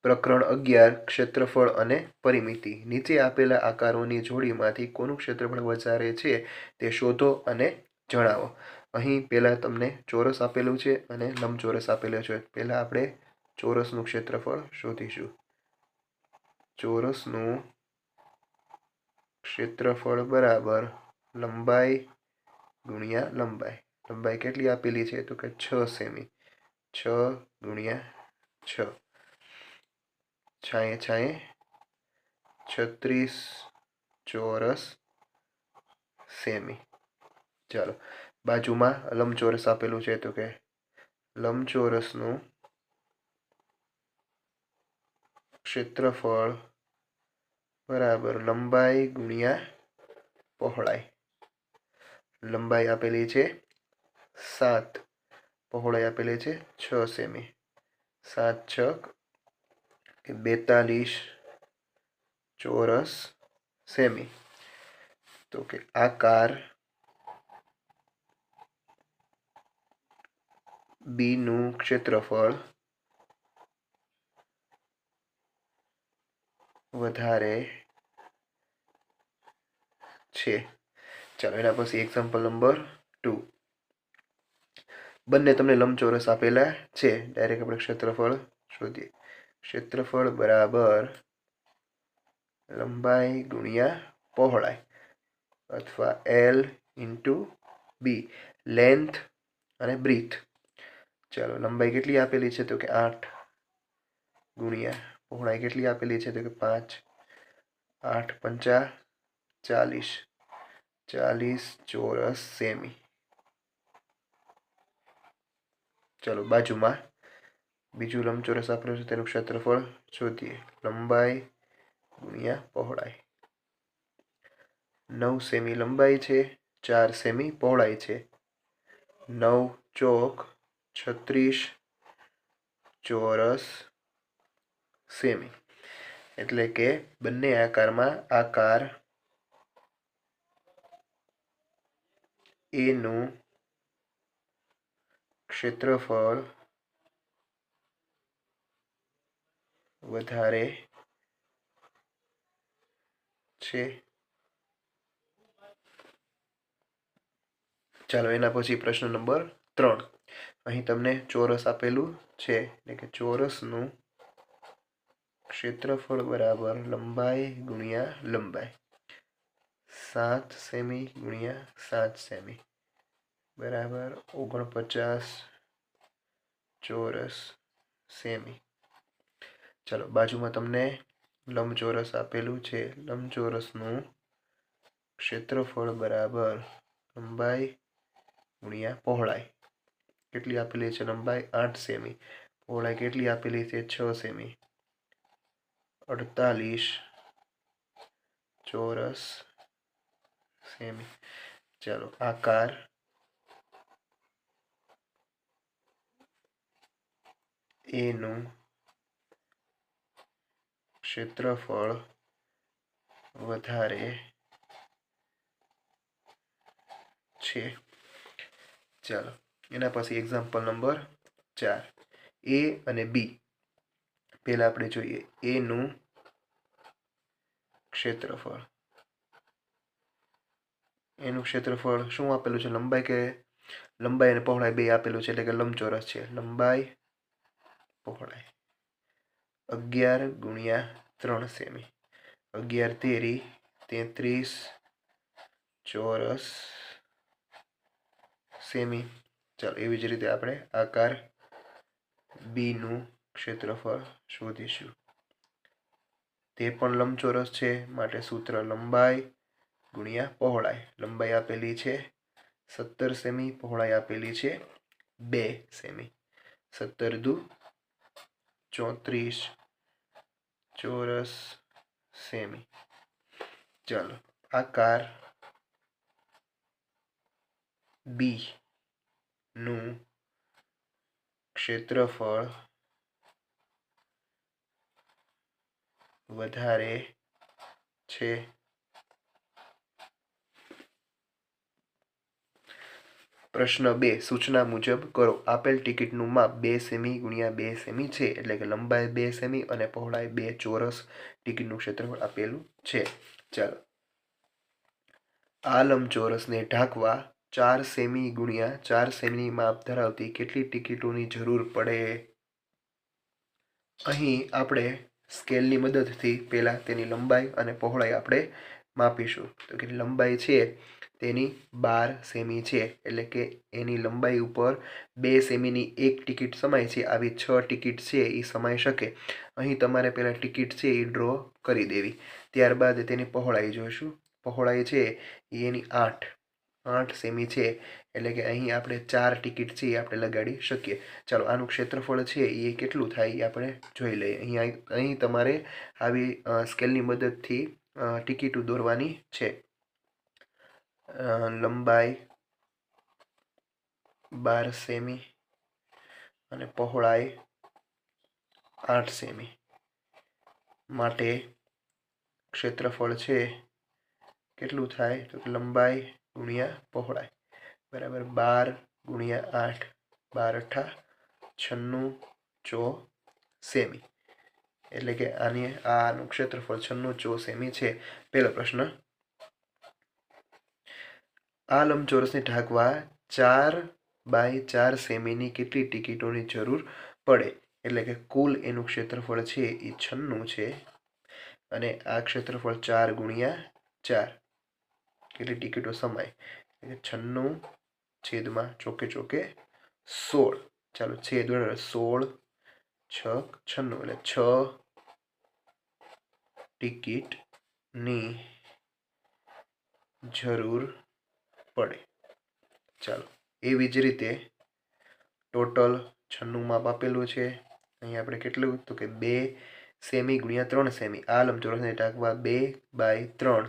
પ્રકરણ 11 ક્ષેત્રફળ અને પરિમિતિ। નીચે આપેલા આકારોની જોડીમાંથી કોનું ક્ષેત્રફળ વધારે છે તે શોધો અને જણાવો। અહીં પહેલા તમને ચોરસ આપેલું છે અને લંબચોરસ આપેલો છે। પહેલા આપણે ચોરસનું ક્ષેત્રફળ શોધીશું। ચોરસનું ક્ષેત્રફળ બરાબર લંબાઈ ગુણ્યા લંબાઈ। લંબાઈ કેટલી આપેલી છે તો કે 6 સેમી। 6 ગુણ્યા 6 છાંયે છાંયે 36 ચોરસ સેમી। ચાલો બાજુમાં લંબચોરસ આપેલું છે તો કે લંબચોરસનું ક્ષેત્રફળ બરાબર લંબાઈ ગુણ્યા પહોળાઈ। લંબાઈ આપેલી છે 7, પહોળાઈ આપેલી છે 6 સેમી। 7 છક 42 ચોરસ સેમી। તો કે આકાર બી નું ક્ષેત્રફળ વધારે છે। ચાલો એના પછી એક્ઝામ્પલ નંબર 2। બંને તમને લંબચોરસ આપેલા છે। ડાયરેક્ટ આપણે ક્ષેત્રફળ શોધીએ। ક્ષેત્રફળ બરાબર લંબાઈ ગુણ્યા પહોળાઈ અથવા L ઇન્ટુ બી, લેન્થ અને બ્રીથ। ચાલો લંબાઈ કેટલી આપેલી છે તો કે 8 ગુણ્યા પહોળાઈ કેટલી આપેલી છે તો કે 5। 8 પંચા 40, 40 ચોરસ સેમી। ચાલો બાજુમાં બીજું લંબચોરસ આપેલું છે તેનું ક્ષેત્રફળ શોધીએ। લંબાઈ ગુણ્યા પહોળાઈ 9 સેમી લંબાઈ છે, 4 સેમી પહોળાઈ છે। 9 ચોક 36 ચોરસ સેમી। એટલે કે બંને આકારમાં આકાર એ નું ક્ષેત્રફળ વધારે છે। ચાલો એના પછી પ્રશ્ન નંબર 3। અહીં તમને ચોરસ આપેલું છે એટલે કે ચોરસનું ક્ષેત્રફળ બરાબર લંબાઈ ગુણ્યા લંબાઈ 7 સેમી ગુણ્યા 7 સેમી બરાબર 49 ચોરસ સેમી। ચાલો બાજુમાં તમને લંબચોરસ આપેલું છે। લંબચોરસનું ક્ષેત્રફળ બરાબર લંબાઈ ગુણ્યા પહોળાઈ કેટલી આપેલી છે લંબાઈ 8 સેમી, પહોળાઈ કેટલી આપેલી છે 6 સેમી। 48 ચોરસ સેમી। ચાલો આકાર એ નું ક્ષેત્રફળ વધારે છે। ચાલો એના પછી એક્ઝામ્પલ નંબર 4। એ અને બી। પહેલા આપણે જોઈએ એ નું ક્ષેત્રફળ। એનું ક્ષેત્રફળ શું આપેલું છે લંબાઈ કે લંબાઈ અને પહોળાઈ બે આપેલું છે એટલે કે લંબચોરસ છે। લંબાઈ પહોળાઈ 11 ગુણ્યા 3 સેમી। 11 તેરી 33 ચોરસ સેમી। ચાલો એવી જ રીતે આપણે આકાર બી નું ક્ષેત્રફળ શોધીશું। તે પણ લંબચોરસ છે માટે સૂત્ર લંબાઈ ગુણ્યા પહોળાઈ। લંબાઈ આપેલી છે 17 સેમી, પહોળાઈ આપેલી છે 2 સેમી। 17 દુ 34 ચોરસ સેમી। ચાલો આકાર બી નું ક્ષેત્રફળ વધારે છે। પ્રશ્ન 2 સૂચના મુજબ કરો. આપેલ ટિકિટનું માપ 2 સેમી ગુણ્યા 2 સેમી છે, એટલે કે લંબાઈ 2 સેમી અને પહોળાઈ 2 ચોરસ. ટિકિટનું ક્ષેત્રફળ આપેલું છે. ચાલો, આ લંબચોરસને ઢાંકવા 4 સેમી ગુણ્યા 4 સેમી માપ ધરાવતી કેટલી ટિકિટોની જરૂર પડે? અહીં આપણે સ્કેલની મદદથી પહેલાં તેની લંબાઈ અને પહોળાઈ આપણે માપીશું. તો કે લંબાઈ છે તેની 12 સેમી છે, એટલે કે એની લંબાઈ ઉપર 2 સેમીની એક ટિકિટ સમાય છે. આવી 6 ટિકિટ છે એ સમાઈ શકે. અહીં તમારે પહેલાં ટિકિટ છે એ ડ્રો કરી દેવી. ત્યારબાદ તેની પહોળાઈ જોઈશું. પહોળાઈ છે એ એની 8 સેમી છે, એટલે કે અહીં આપણે 4 ટિકિટ છે એ આપણે લગાડી શકીએ. ચાલો, આનું ક્ષેત્રફળ છે એ કેટલું થાય એ આપણે જોઈ લઈએ. અહીં તમારે આવી સ્કેલની મદદથી ટિકિટો દોરવાની છે. લંબાઈ 12 સેમી અને પહોળાઈ 8 સેમી માટે ક્ષેત્રફળ છે કેટલું થાય? તો લંબાઈ ગુણ્યા પહોળાઈ બરાબર 12 ગુણ્યા 8, 12 × 96 સેમી, એટલે કે આનું ક્ષેત્રફળ 96 સેમી છે. પહેલો પ્રશ્ન, આ લંબચોરસને ઢાંકવા 4 × 4 સેમીની કેટલી ટિકિટોની જરૂર પડે? એટલે કે કુલ એનું ક્ષેત્રફળ છે એ 96 છે, અને આ ક્ષેત્રફળ 4 ગુણ્યા 4 કેટલી ટિકિટો સમાય? 96 છેદમાં ચોકે ચોકે 16. ચાલો, છેદ 16 6 96, એટલે 6 ટિકિટની જરૂર પડે. ચાલો, એવી જ રીતે ટોટલ 96 માપ આપેલું છે. અહીં આપણે કેટલું? તો કે 2 સેમી ગુણ્યા 3 સેમી. આ લંબચોરસને ઢાંકવા 2/3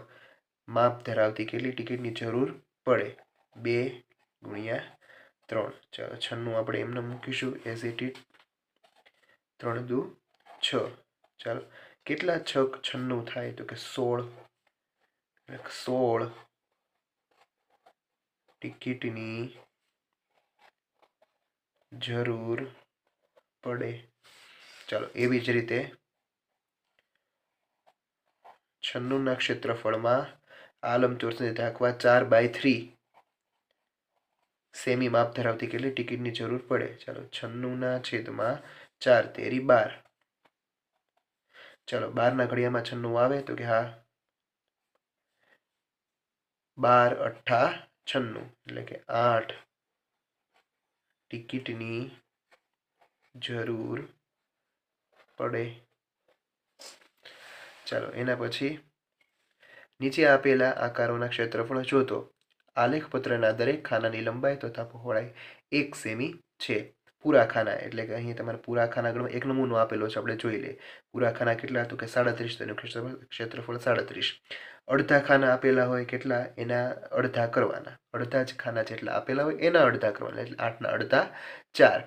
માપ ધરાવતી કેટલી ટિકિટની જરૂર પડે? 2 ગુણ્યા 3. ચાલો, 96 આપણે એમને મૂકીશું એઝ ઇટ ઇઝ. 3 દુ 6. ચાલો, કેટલા 6 × 96 થાય? તો કે 16. 16 ટિકિટની જરૂર પડે. ચાલો, એવી જ રીતે 96ના ક્ષેત્રફળમાં આ લંબચોરસને ઢાંકવા 4/3 સેમી માપ ધરાવતી કેટલી ટિકિટની જરૂર પડે? ચાલો, 96 છેદમાં 4 તેરી 12. ચાલો, 12ના ઘડિયામાં 96 આવે તો કે હા, 12 × 8 = 96, એટલે કે 8 ટિકિટની જરૂર પડે. ચાલો, એના પછી નીચે આપેલા આકારોના ક્ષેત્રફળ શોધો. આલેખપત્રના દરેક ખાનાની લંબાઈ તથા પહોળાઈ 1 સેમી છે. પૂરા ખાના, એટલે કે અહીં તમારે પૂરા ખાના ગણવા એક નમૂનો આપેલો છે, આપણે જોઈ લઈએ. પૂરા ખાના કેટલા? તો કે 37. તેનું ક્ષેત્રફળ 37. અડધા ખાના આપેલા હોય કેટલા? એના અડધા કરવાના. અડધા જ ખાના જેટલા આપેલા હોય એના અડધા કરવાના, એટલે 8ના અડધા 4.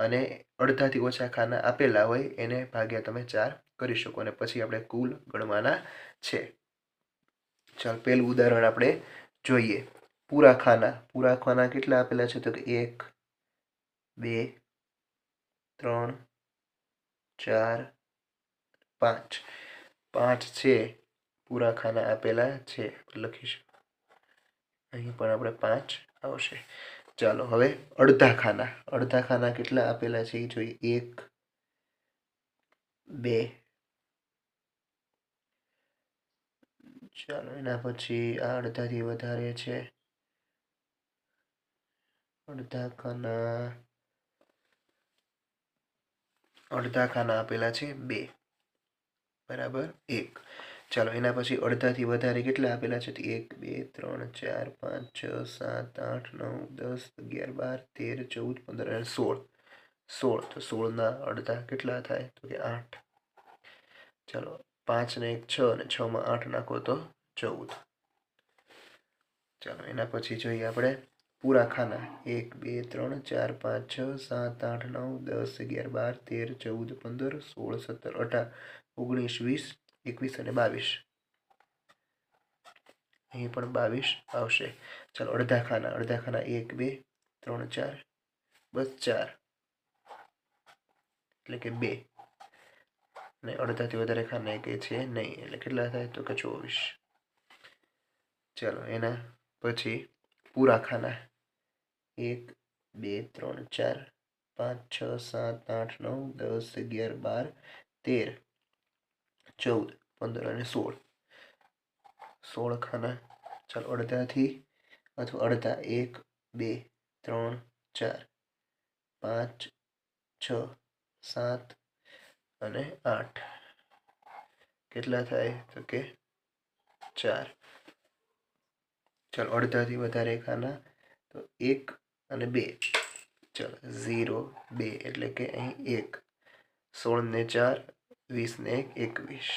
અને અડધાથી ઓછા ખાના આપેલા હોય એને ભાગ્યા તમે 4 કરી શકો, અને પછી આપણે કુલ ગણવાના છે. ચાલ, પહેલું ઉદાહરણ આપણે જોઈએ. પૂરા ખાના કેટલા આપેલા છે? તો કે 1 2 3 4 5. 5 છે પૂરા ખાના આપેલા છે, લખીશું. અહીં પણ આપણે 5 આવશે. ચાલો, હવે અડધા ખાના કેટલા આપેલા છે એ જોઈએ. 1 2. ચાલો, એના પછી આ અડધાથી વધારે છે. અડધા ખાના આપેલા છે 2 બરાબર 1. ચાલો, એના પછી અડધાથી વધારે કેટલા આપેલા છે? 1 2 3 4 5 6 7 8 9 10 11 12 13 14 15 અને 16. 16, તો 16ના અડધા કેટલા થાય? તો કે 8. ચાલો, 5 ને 1 6, અને 6માં 8 નાખો તો 14. ચાલો, એના પછી જોઈએ આપણે પૂરા ખાના 1 2 3 4 5 6 7 8 9 10 11 12 13 14 15 16 17 18 19 20 21 અને 22. અહીં પણ 22 આવશે. ચાલો, અડધા ખાના 1 2 3 4 બસ 4 એટલે કે 2 અને અડધાથી વધારે ખાના કે છે નહીં, એટલે કેટલા થાય તો કે 24. ચાલો એના પછી પૂરા ખાના 1 2 3 4 5 6 7 8 9 10 11 12 13 14 15 અને 16 ખાના. ચાલો અડધાથી અથવા અડધા 1 2 3 4 5 6 7 અને 8 કેટલા થાય તો કે 4. ચાલો અડધાથી વધારે ખાના તો 1 અને 2. ચાલો 0 2 એટલે કે અહીં 1. 16 ને 4 20 ને 1 21.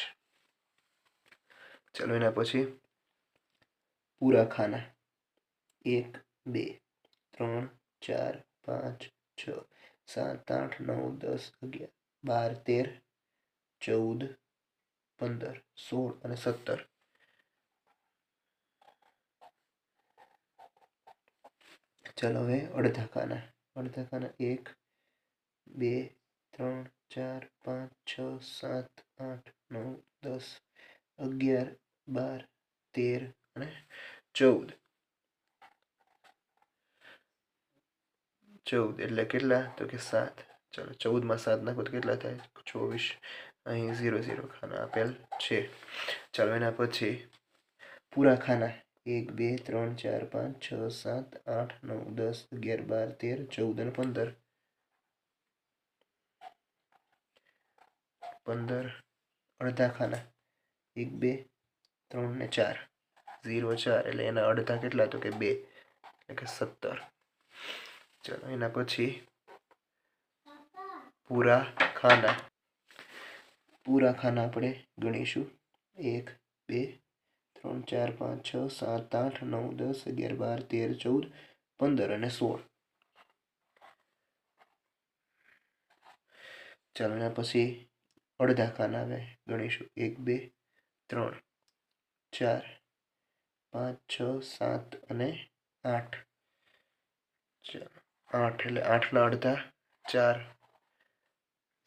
ચાલો એના પછી પૂરા ખાના 1 2 3 4 5 6 7 8 9 10 11 12 13 14 15 16 અને 17. ચાલો હવે અડધા ખાના 1 2 3 4 5 6 7 8 9 10 11 12 13 અને 14. 14 એટલે કેટલા તો કે 7. ચાલો 14 માં 7 નાખો તો કેટલા થાય 24. અહીં 0 0 ખાના આપેલ છે. ચાલો એના પછી પૂરા ખાના 1 2 3 4 5 6 7 8 9 10 11 12 13 14 અને 15. 15 અડધા ખાના 1 2 3 ને 4 0 4 એટલે એના અડધા કેટલા તો કે 2 એટલે કે 17. ચાલો એના પછી પૂરા ખાના આપણે ગણીશું 1 2 3 4 5 6 7 8 9 10 11 12 13 14 15 અને 16. ચાલો એના પછી અડધા ખાના હવે ગણીશું 1 2 3 4 5 6 7 અને 8. ચાલો 8 એટલે 8 ના અડધા 4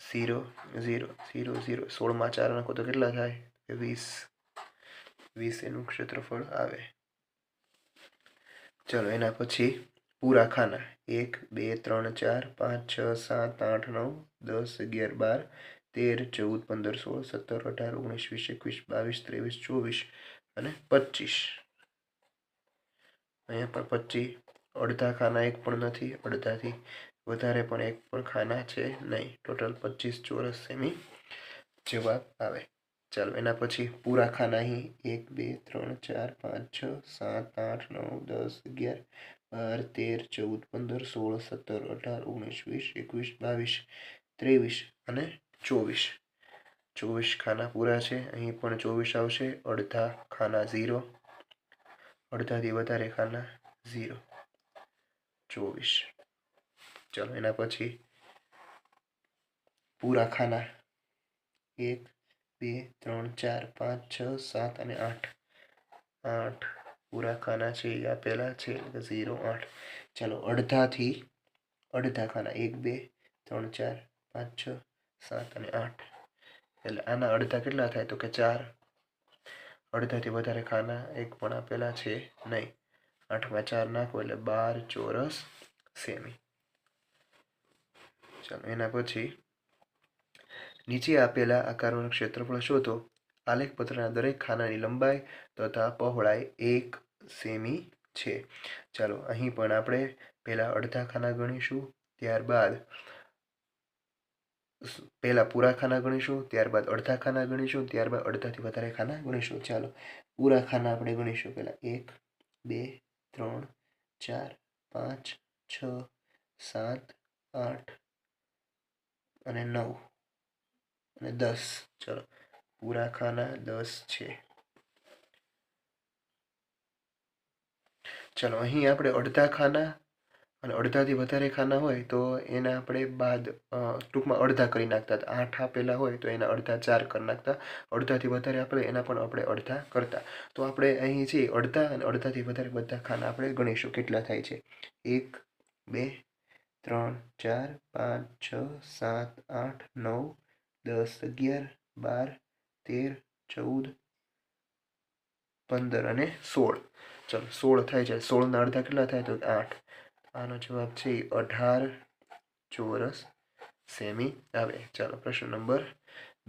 0 0 0 0. 16 માં 4 નાખો તો કેટલા થાય 20 એનું ક્ષેત્રફળ આવે. ચાલો એના પછી પૂરા ખાના 1 2 3 4 5 6 7 8 9 10 11 12 13 14 15 16 17 18 19 20 21 22 23 24 અને 25. અહીંયા પણ 25. અડધા ખાના એક પણ નથી, અડધાથી વધારે પણ એક પણ ખાના છે નહીં. ટોટલ 25 ચોરસ સેમી જવાબ આવે. ચાલો એના પછી પૂરા ખાના અહીં 1 2 3 4 5 6 7 8 9 10 11 12 13 14 15 16 17 18 19 20 21 22 23 અને 24. 24 ખાના પૂરા છે. અહીં પણ 24 આવશે. અડધા ખાના 0, અડધાથી વધારે ખાના 0, 24. ચાલો એના પછી પૂરા ખાના 1 2 3 4 5 6 7 અને 8. 8 પૂરા ખાના છે એ આપેલા છે 0 8. ચાલો અડધા ખાના 1 2 3 4 5 6 7 અને 8. એટલે આના અડધા કેટલા થાય તો કે 4. અડધાથી વધારે ખાના એક પણ આપેલા છે નહીં. 8 માં 4 નાખો એટલે 12 ચોરસ સેમી. ચાલો એના પછી નીચે આપેલા આકારોનું ક્ષેત્રફળ શોધો. આલેખપત્રના દરેક ખાનાની લંબાઈ તથા પહોળાઈ 1 સેમી છે. ચાલો અહીં પણ આપણે પહેલા અડધા ખાના ગણીશું, ત્યારબાદ પહેલા પૂરા ખાના ગણીશું, ત્યારબાદ અડધા ખાના ગણીશું, ત્યારબાદ અડધાથી વધારે ખાના ગણીશું. ચાલો પૂરા ખાના આપણે ગણીશું પહેલા 1 2 3 4 5 6 7 8 અને 9 અને 10. ચલો પૂરા ખાના 10 છે. ચલો અહીં આપણે અડધા ખાના અને અડધાથી વધારે ખાના હોય તો એના આપણે બાદ ટૂંકમાં અડધા કરી નાખતા. 8 આપેલા હોય તો એના અડધા 4 કરી નાખતા. અડધાથી વધારે આપણે એના પણ આપણે અડધા કરતા. તો આપણે અહીં છે અડધા અને અડધાથી વધારે બધા ખાના આપણે ગણીશું કેટલા થાય છે. 1 2 3 4 5 6 7 8 9 10 11 12 13 14 15 અને 16. ચલો 16 થાય છે. 16ના અડધા કેટલા થાય? તો 8. આનો જવાબ છે 18 ચોરસ સેમી આવે. ચાલો પ્રશ્ન નંબર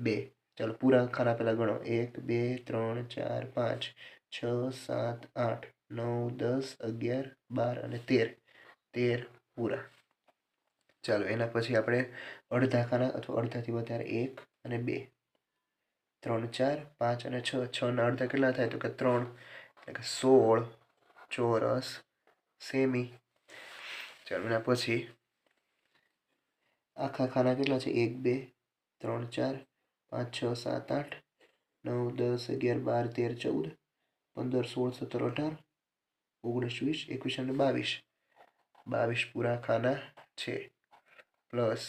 2. ચાલો પૂરા ખાના પહેલા ગણો. 1 2 3 4 5 6 7 8 9 10 11 12 અને 13. 13 પૂરા. ચાલો એના પછી આપણે અડધા ખાના અથવા અડધાથી વધારે 1 અને 2 3 4 5 અને 6. 6ના અડધા કેટલા થાય? તો કે 3, એટલે કે 16 ચોરસ સેમી. ચાલો એના પછી આખા ખાના કેટલા છે? 1 2 3 4 5 6 7 8 9 10 11 12 13 14 15 16 17 18 19 20 21 અને 22. 22 પૂરા ખાના છે. પ્લસ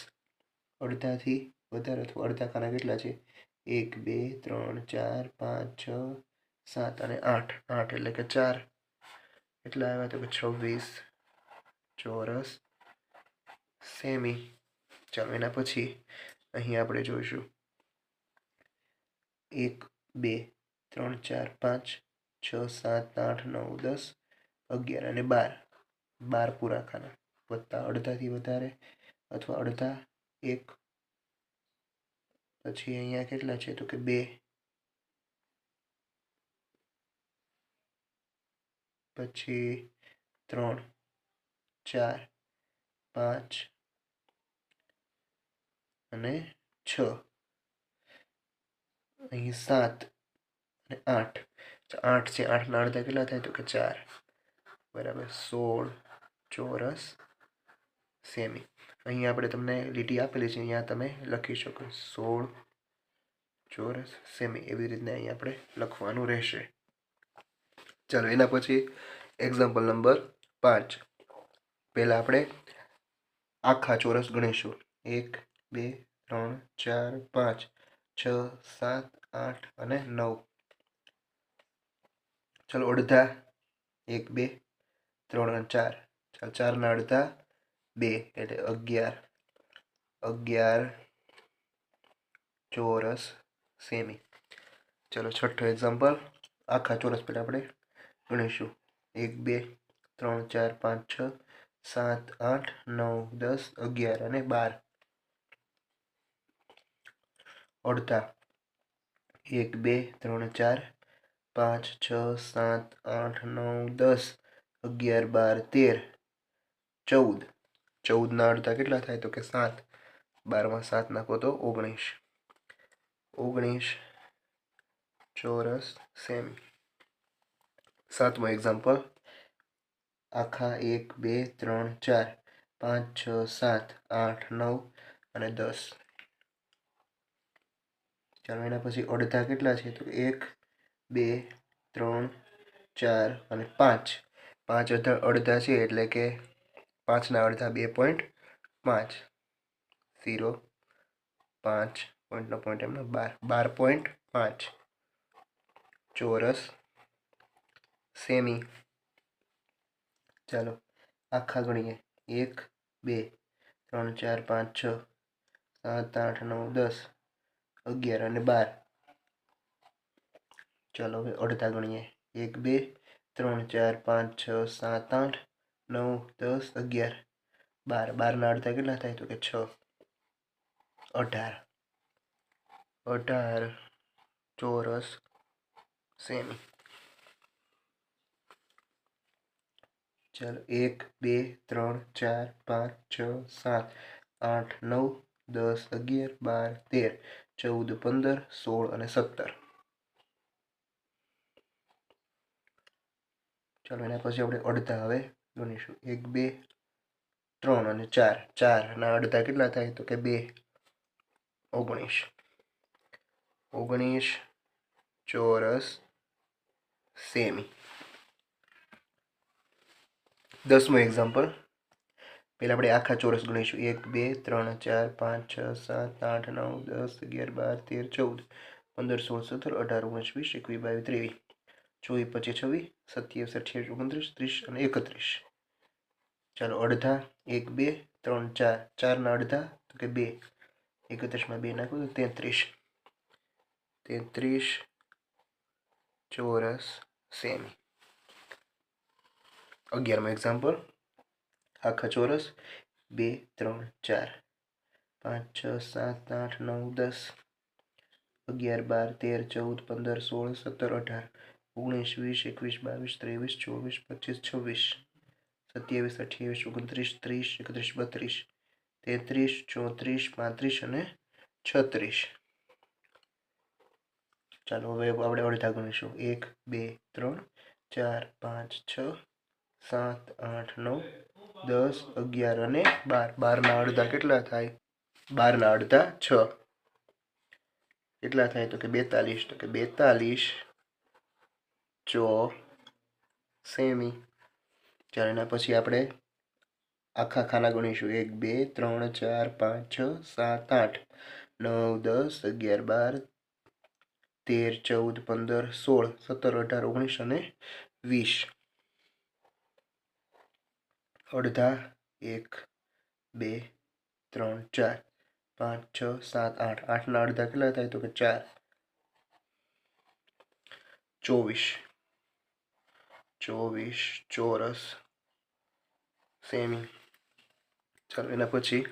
અડધાથી વધારે અથવા અડધા ખાના કેટલા છે? 1 2 3 4 5 6 7 અને 8. 8 એટલે કે 4. કેટલા આવ્યા? તો કે 26 ચોરસ સેમી. ચાલો એના પછી અહીં આપણે જોઈશું 1 2 3 4 5 6 7 8 9 10 11 અને 12. 12 પૂરા ખાના વત્તા અડધાથી વધારે અથવા અડધા 1. પછી અહીંયા કેટલા છે? તો કે 2. પછી 3 4 5 અને 6. અહીં 7 અને 8. 8 છે. 8ના અડધા કેટલા થાય? તો કે 4. બરાબર 16 ચોરસ સેમી. અહીં આપણે તમને લીટી આપેલી છે, અહીંયા તમે લખી શકો 16 ચોરસ સેમી. એવી રીતના અહીં આપણે લખવાનું રહેશે. ચાલો એના પછી એક્ઝામ્પલ નંબર 5. પહેલા આપણે આખા ચોરસ ગણીશું. 1 2 3 4 5 6 7 8 અને 9. ચાલો અડધા 1 2 3 અને 4. ચાલો 4ના અડધા 2 એટલે 11. 11 ચોરસ સેમી. ચાલો છઠ્ઠો એક્ઝામ્પલ. આખા ચોરસ પહેલા આપણે ગણીશું. 1 2 3 4 5 6 7 8 9 10 11 અને 12. અડધા 1 2 3 4 5 6 7 8 9 10 11 12 13 14. 14ના અડધા કેટલા થાય? તો કે 7. 12માં 7 નાખો તો 19. 19 ચોરસ સેમી. સાતમો એક્ઝામ્પલ. આખા 1 2 3 4 5 6 7 8 9 અને 10. ચાલો એના પછી અડધા કેટલા છે? તો 1 2 3 4 અને 5. 5 અડધા છે એટલે કે 5ના અડધા 2.5. 0 5 પોઈન્ટનો પોઈન્ટ એમનો 12. 12.5 ચોરસ સેમી. ચાલો આખા ગણીએ. 1 2 3 4 5 6 7 8 9 10 11 અને 12. ચાલો હવે અડધા ગણીએ. 1 2 3 4 5 6 7 8 9 10 11 12. 12ના અડધા કેટલા થાય? તો કે 6. 18. 18 ચોરસ સેમી. ચાલો 1 2 3 4 5 6 7 8 9 10 11 12 13 14 15 16 અને 17. ચાલો એના પછી આપણે અડધા હવે ગણીશું. 1 2 3 અને 4. 4ના અડધા કેટલા થાય? તો કે 2. 19. 19 ચોરસ સેમી. 10મો એક્ઝામ્પલ. પહેલા આપણે આખા ચોરસ ગણીશું. 1 2 3 4 5 6 7 8 9 10 11 12 13 14 15 16 17 18 19 20 21 22 23 24 25 26 27 28 29 30 અને 31. ચાલો અડધા 1 2 3 4 4ના અડધા તો કે 2 31માં 2 નાખો તો 33 ચોરસ સેમી. 11મું એક્ઝામ્પલ આખા ચોરસ 2 3 4 5 6 7 8 9 10 11 12 13 14 15 16 17 18 19 20 21 22 23 24 25 26 27 28 29 30 31 32 33 34 35 અને 36. ચાલો હવે આપણે અડધા ગણીશું 1 2 3 4 5 6 7 8 9 10 11 અને 12. 12ના અડધા કેટલા થાય? 12ના અડધા 6 કેટલા થાય તો કે 42. તો કે 42 ચો સેમી. ચાલો એના પછી આપણે આખા ખાના ગણીશું 1 2 3 4 5 6 7 8 9 10 11 12 13 14 15 16 17 18 19 અને 20. અડધા 1 2 3 4 5 6 7 8 8ના અડધા કેટલા થાય તો કે 4 24 ચોરસ સેમી. ચાલો એના પછી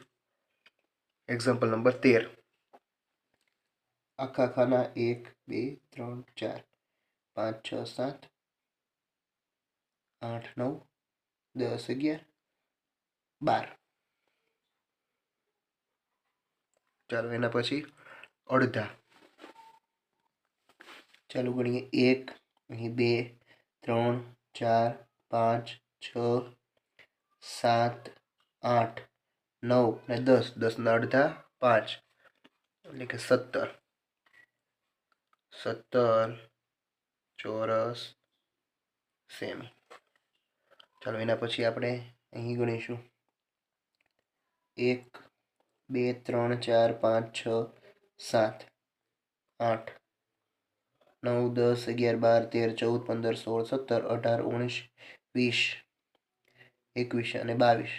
એક્ઝામ્પલ નંબર 13 આખા ખાના 1 2 3 4 5 6 7 8 9 10 11 12. ચાલો એના પછી અડધા ચાલુ ગણીએ 1 અહીં 2 3 4 5 6 7 8 9 અને 10. 10ના અડધા 5 એટલે કે 17 ચોરસ સેમી. ચાલો એના પછી આપણે અહીં ગણીશું 1 2 3 4 5 6 7 8 9 10 11 12 13 14 15 16 17 18 19 20 21 અને 22.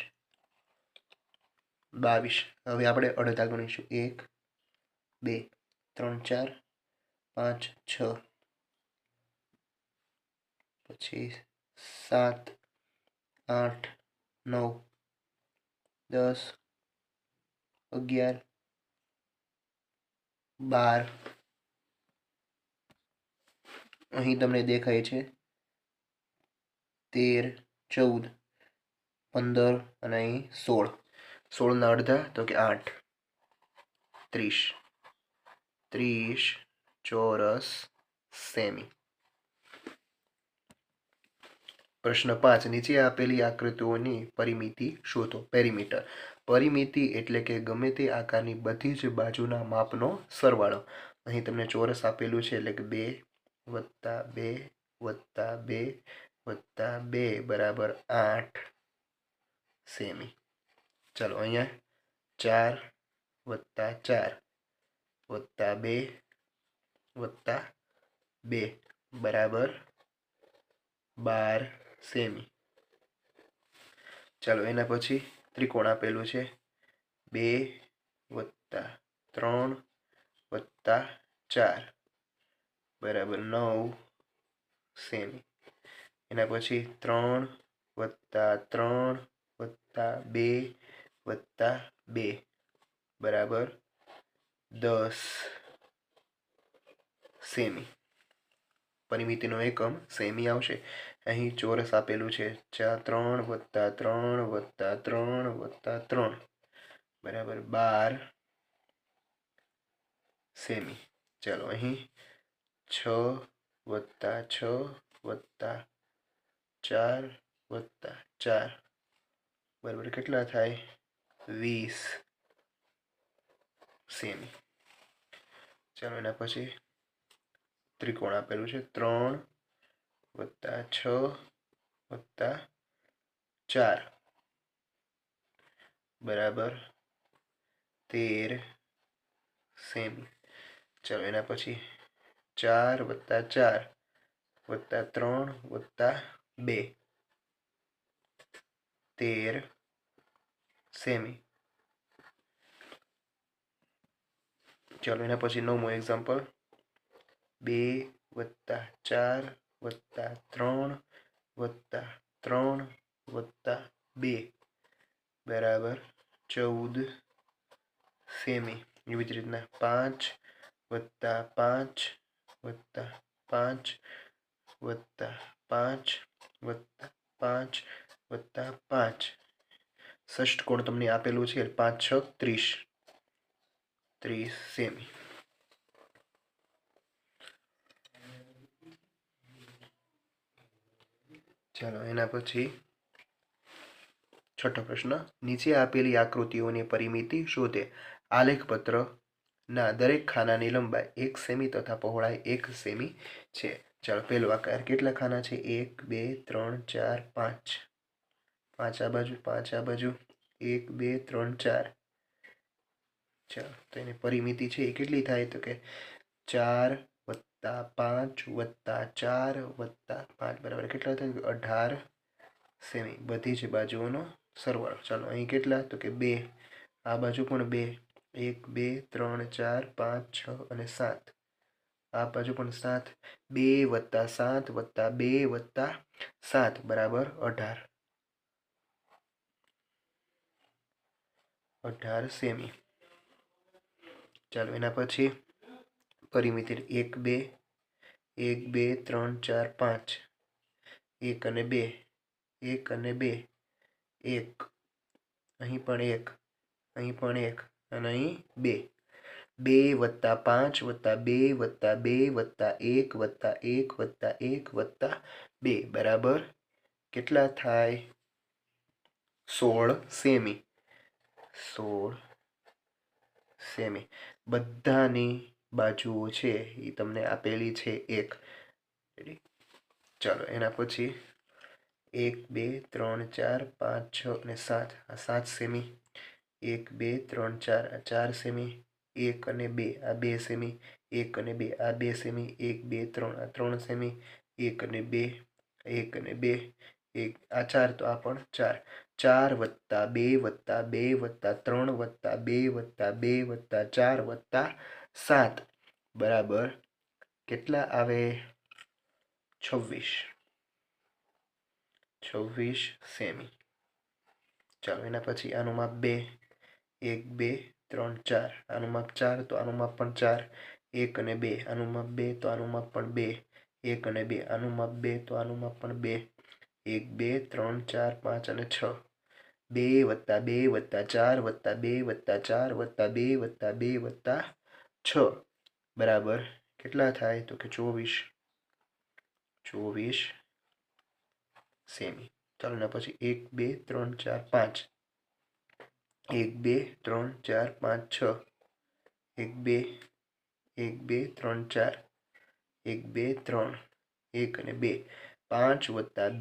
હવે આપણે અડધા ગણીશું 1 2 3 4 5 6 પછી 7 8 9 10 11 12. અહીં તમને દેખાય છે 13 14 15 અને અહીં 16. 16ના અડધા તો કે 8 30 ચોરસ સેમી. પ્રશ્ન 5 નીચે આપેલી આકૃતિઓની પરિમિતિ શોધો. પેરીમીટર. પરિમિતિ એટલે કે ગમે તે આકારની બધી જ બાજુના માપનો સરવાળો. અહીં તમને ચોરસ આપેલું છે એટલે કે 2 + 2 + 2 + 2 બરાબર 8 સેમી. ચાલો અહીંયા 4 + 4 + 2 + 2 બરાબર 12 સેમી. ચાલો એના પછી ત્રિકોણ આપેલું છે 2 + 3 + 4 બરાબર 9 સેમી. એના પછી 3 + 3 + 2 + 2 બરાબર 10 સેમી. પરિમિતિનો એકમ સેમી આવશે. અહીં ચોરસ આપેલું છે 3 + 3 + 3 + 3 બરાબર 12 સેમી. ચાલો અહીં 6 + 6 + 4 + 4 બરાબર કેટલા થાય 20 સેમી. ચાલો એના પછી ત્રિકોણ આપેલું છે 3 + 6 + 4 બરાબર 13 સેમી. ચાલો એના પછી 4 + 4 + 3 + 2 13 સેમી। ચાલો એના પછી 9મો એક્ઝામ્પલ, 2 + 4 + 3 + 3 + 2 બરાબર 14 સેમી। એવી જ રીતના 5 + 5 + 5 + 5 + 5 + 5 ષષ્ઠકોણ તમને આપેલું છે 5 × 6 = 30 30 સેમી। ચાલો એના પછી છઠ્ઠો પ્રશ્ન, નીચે આપેલી આકૃતિઓની પરિમિતિ શોધે। આલેખપત્રના દરેક ખાનાની લંબાઈ 1 સેમી તથા પહોળાઈ 1 સેમી છે। ચાલો પહેલો આકાર, કેટલા ખાના છે? 1 2 3 4 5 5 આ બાજુ 5 આ બાજુ 1 2 3 4। ચાલો તો એની પરિમિતિ છે એ કેટલી થાય? તો કે 4 + 5 + 4 + 5 બરાબર કેટલા થાય? 18 સેમી। બધી જ બાજુઓનો સરવાળો। ચાલો અહીં કેટલા? તો કે 2, આ બાજુ પણ 2, 1 2 3 4 5 6 અને 7, આ બાજુ પણ 7, 2 + 7 + 2 + 7 બરાબર 18 18 સેમી। ચાલો એના પછી પરિમિતિ 1 2 1 2 3 4 5 1 અને 2 1 અને 2 1, અહીં પણ 1, અહીં પણ 1 અને અહીં 2, 2 + 5 + 2 + 2 + 1 + 1 + 1 + 2 બરાબર કેટલા થાય? 16 સેમી 16 સેમી। બધાની બાજુઓ છે એ તમને આપેલી છે 1। ચાલો એના પછી 1 2 3 4 5 6 અને 7, આ 7 સેમી। 1 2 3 4 આ 4 સેમી। 1 અને 2 આ 2 સેમી। 1 અને 2 આ 2 સેમી। 1 2 3 આ 3 સેમી। 1 અને 2 1 અને 2 1 આ 4 તો આ પણ 4, 4 + 2 + 2 + 3 + 2 + 2 + 4 + 7 બરાબર કેટલા આવે? 26 26 સેમી। ચાલો એના પછી આનું માપ 2, 1 2 3 4, આનું માપ 4 તો આનું માપ પણ 4, 1 અને 2 આનું માપ 2 તો આનું માપ પણ 2, 1 અને 2 આનું માપ 2 તો આનું માપ પણ 2, 1 2 3 4 5 અને 6, 2 + 2 + 4 + 2 + 4 + 2 + 2 + 6 બરાબર કેટલા થાય? તો કે 24 સેમી। ચાલો એના પછી 1 2 3 4 5, 1 2 3 4 5 6, 1 2 1 2 3 4, 1 2 3 1 અને 2, 5 +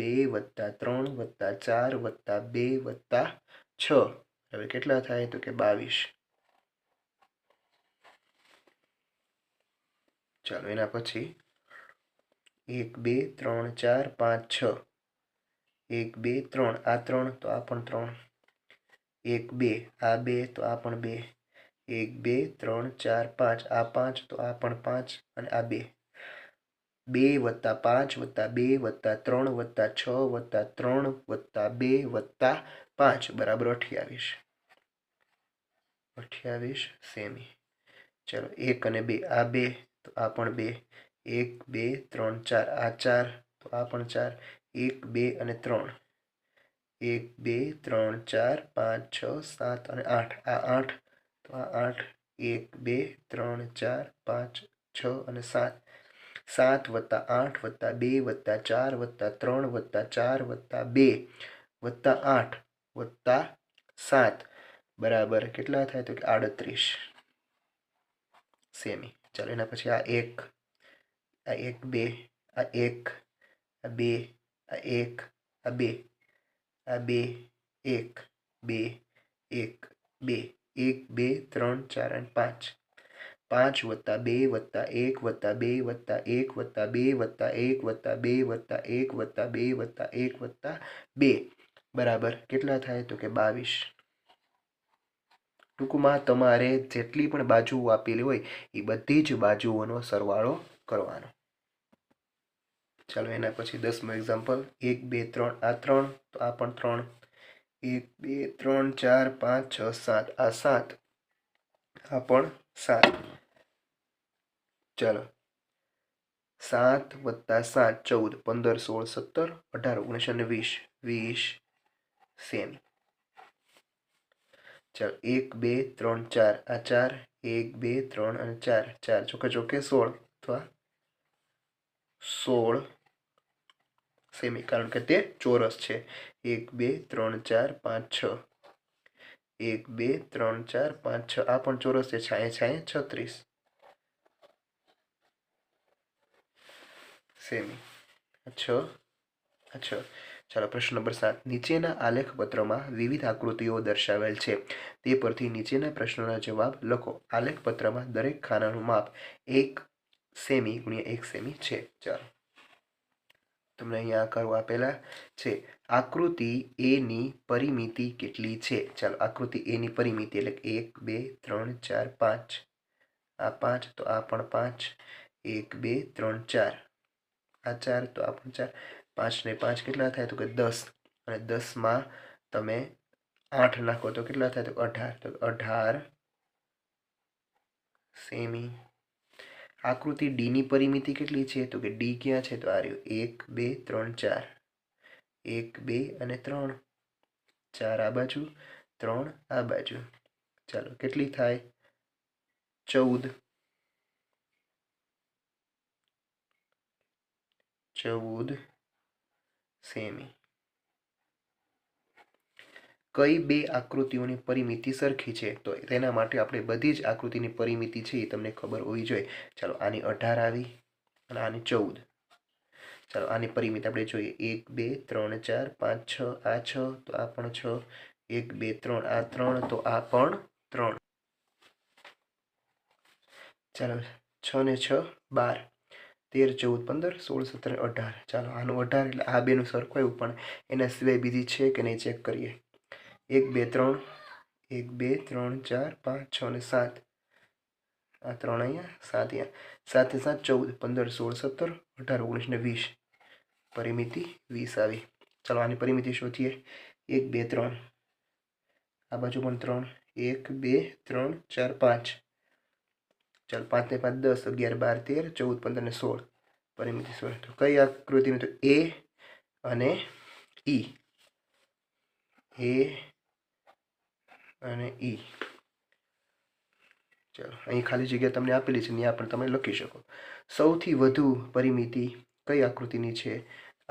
2 + 3 + 4 + 2 + 6 હવે કેટલા થાય? તો કે 22। ચાલો એના પછી 1 2 3 4 5 6, 1 2 3 આ 3 તો આ પણ 3, 1 2 આ 2 તો આ પણ 2, 1 2 3 4 5 આ 5 તો આ પણ 5 અને આ 2, 2 + 5 + 2 + 3 + 6 + 3 + 2 + 5 બરાબર 28 28 સેમી। ચાલો 1 અને 2 આ 2 તો આ પણ 2, 1 2 3 4 આ 4 તો આ પણ 4, 1 2 અને 3, 1 2 3 4 5 6 7 અને 8 આ 8 તો આ 8, 1 2 3 4 5 6 અને 7, 7 + 8 + 2 + 4 + 3 + 4 + 2 + 8 + 7 બરાબર કેટલા થાય? તો કે 38 સેમી। ચાલો એના પછી આ 1 આ 1 2 આ 1 આ 2 આ 1 આ 2 આ 2 1 2 1 2 1 2 3 4 અને 5, 5 + 2 + 1 + 2 + 1 + 2 + 1 + 2 + 1 + 2 + 1 + 2 બરાબર કેટલા થાય તો કે 22। ટૂંકમાં તમારે જેટલી પણ બાજુઓ આપેલી હોય એ બધી જ બાજુઓનો સરવાળો કરવાનો। ચાલો એના પછી 10મું એક્ઝામ્પલ 1 2 3 આ 3 તો આ પણ 3 1 2 3 4 5 6 7 આ 7 આ પણ 7। ચાલો 7 + 7 14 15 16 17 18 19 અને 20 20 સેમી। ચાલો 1 2 3 4 આ 4 1 2 3 અને 4 4 ચોકે ચોકે 16 અથવા 16 સેમી કારણ કે તે ચોરસ છે। 1 2 3 4 5 6 1 2 3 4 5 6 આ પણ ચોરસ છે છાંયે છાંયે 36 સેમી। 6 આ 6। ચાલો પ્રશ્ન નંબર 7 નીચેના આલેખપત્રમાં વિવિધ આકૃતિઓ દર્શાવેલ છે તે પરથી નીચેના પ્રશ્નોના જવાબ લખો। આલેખપત્રમાં દરેક ખાનાનું માપ 1 સેમી × 1 સેમી છે। ચાલો તમને અહીંયા આકારો આપેલા છે। આકૃતિ એ ની પરિમિતિ કેટલી છે? ચાલો આકૃતિ એ ની પરિમિતિ એટલે 1 2 3 4 5 આ 5 તો આ પણ 5 1 2 3 4 આ 4 તો આ પણ 4 5 ને 5 કેટલા થાય તો કે 10 અને 10 માં તમે 8 નાખો તો કેટલા થાય તો 18 તો 18 સેમી। આકૃતિ ડી ની પરિમિતિ કેટલી છે તો કે ડી ક્યાં છે તો આ રહ્યું 1 2 3 4 1 2 અને 3 4 આ બાજુ 3 આ બાજુ। ચાલો કેટલી થાય 14 સેમી। કઈ બે આકૃતિઓની પરિમિતિ સરખી છે તો તેના માટે આપણે બધી જ આકૃતિની પરિમિતિ છે એ તમને ખબર હોવી જોઈએ। ચાલો આની 18 આવી અને આની 14। ચાલો આની પરિમિતિ આપણે જોઈએ 1 2 3 4 5 6 આ 6 તો આ પણ 6 1 2 3 આ 3 તો આ પણ 3। ચાલો 6 ને 6 12 13 14 15 16 17 18। ચાલો આનું 18 એટલે આ બેનું સરખું આવ્યું પણ એના સિવાય બીજી છે કે નહીં ચેક કરીએ 1 2 3 1 2 3 4 5 6 ને 7 આ 3 અહીંયા 7 અહીંયા 7 7 14 15 16 17 18 19 ને 20 પરિમિતિ 20 આવી। ચાલો આની પરિમિતિ શોધીએ 1 2 3 આ બાજુ પણ 3 1 2 3 4 5 ચાલો 5 ને 5 10 11 12 13 14 15 ને 16 પરિમિતિ 16। તો કઈ આકૃતિનું તો એ અને ઈ એ અને ઈ। ચાલો અહીં ખાલી જગ્યા તમને આપેલી છે ત્યાં પણ તમે લખી શકો। સૌથી વધુ પરિમિતિ કઈ આકૃતિની છે?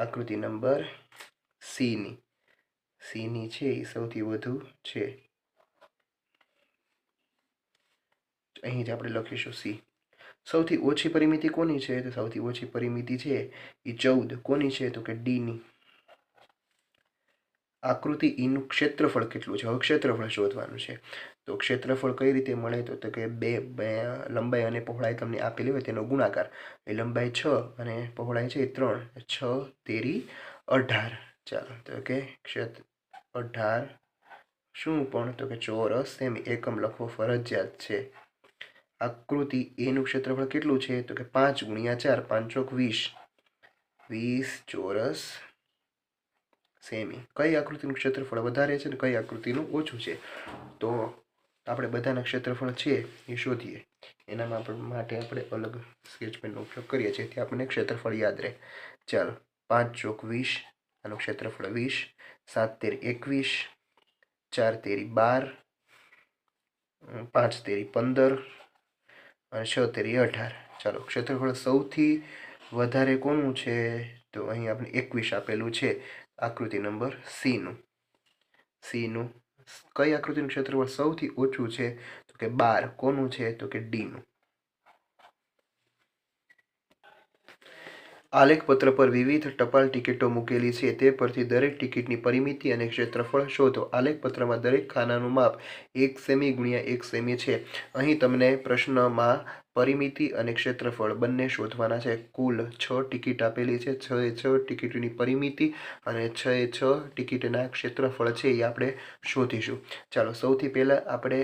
આકૃતિ નંબર સીની છે એ સૌથી વધુ છે અહીં જ આપણે લખીશું સી। સૌથી ઓછી પરિમિતિ કોની છે તો સૌથી ઓછી પરિમિતિ છે એ 14 કોની છે તો કે ડીની। આકૃતિ ઈનું ક્ષેત્રફળ કેટલું છે? હવે ક્ષેત્રફળ શોધવાનું છે તો ક્ષેત્રફળ કઈ રીતે મળે તો કે બે લંબાઈ અને પહોળાઈ તમને આપેલી હોય તેનો ગુણાકાર એ લંબાઈ 6 અને પહોળાઈ છે 3 6 તેરી 18। ચાલો તો કે ક્ષેત્ર 18 શું પણ તો કે ચોરસ સેમી એકમ લખવો ફરજિયાત છે। આકૃતિ એનું ક્ષેત્રફળ કેટલું છે તો કે 5 × 4 5 ચોક 20 20 ચોરસ સેમી। કઈ આકૃતિનું ક્ષેત્રફળ વધારે છે ને કઈ આકૃતિનું ઓછું છે તો આપણે બધાના ક્ષેત્રફળ છે એ શોધીએ। એના માટે આપણે અલગ સ્કેચ પેનનો ઉપયોગ કરીએ છીએ જેથી આપણને ક્ષેત્રફળ યાદ રહે। ચાલો 5 ચોક 20 આનું ક્ષેત્રફળ 20 7 તેરી 21 4 તેરી 12 5 તેરી 15 અને 6 તેરી 18। ચાલો ક્ષેત્રફળ સૌથી વધારે કોનું છે તો અહીં આપણે 21 આપેલું છે આકૃતિ નંબર સીનું। કઈ આકૃતિનું ક્ષેત્રફળ સૌથી ઓછું છે તો કે 12 કોનું છે તો કે ડીનું। આલેખપત્ર પર વિવિધ ટપાલ ટિકિટો મૂકેલી છે તે પરથી દરેક ટિકિટની પરિમિતિ અને ક્ષેત્રફળ શોધો। આલેખપત્રમાં દરેક ખાનાનું માપ 1 સેમી × 1 સેમી છે। અહીં તમને પ્રશ્નમાં પરિમિતિ અને ક્ષેત્રફળ બંને શોધવાના છે. કુલ 6 ટિકિટ આપેલી છે. 6 ટિકિટની પરિમિતિ અને 6 ટિકિટના ક્ષેત્રફળ છે એ આપણે શોધીશું. ચાલો સૌથી પહેલાં આપણે